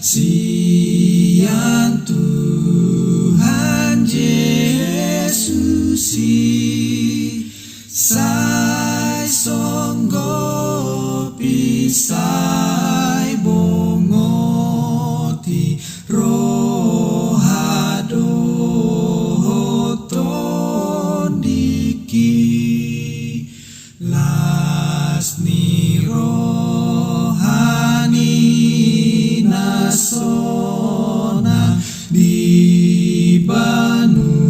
siang Tuhan Yesus sai songgo pisai bongoti rohado tondiki lasni rohani nasona di banua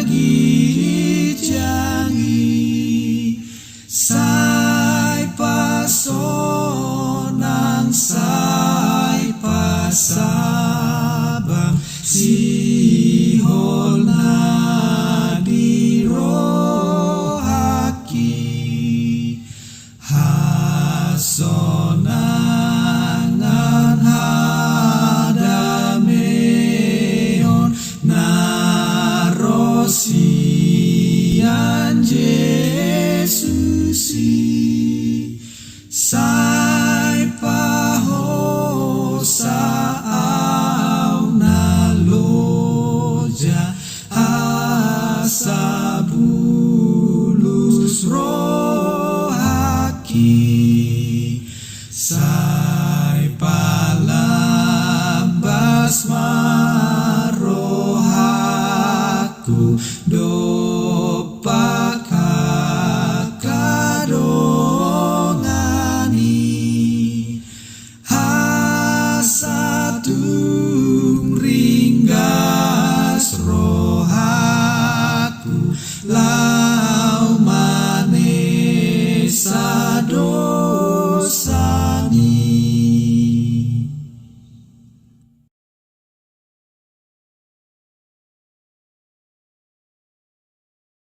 gijangi sai pasonang sai pasabang siholna di rohaki hasonangan hadameon narosian Yesusi sai pahosa au naloja asabulus rohaki sai palambas marohaku dopakakadongani hasatung ringgas rohaku lau manesa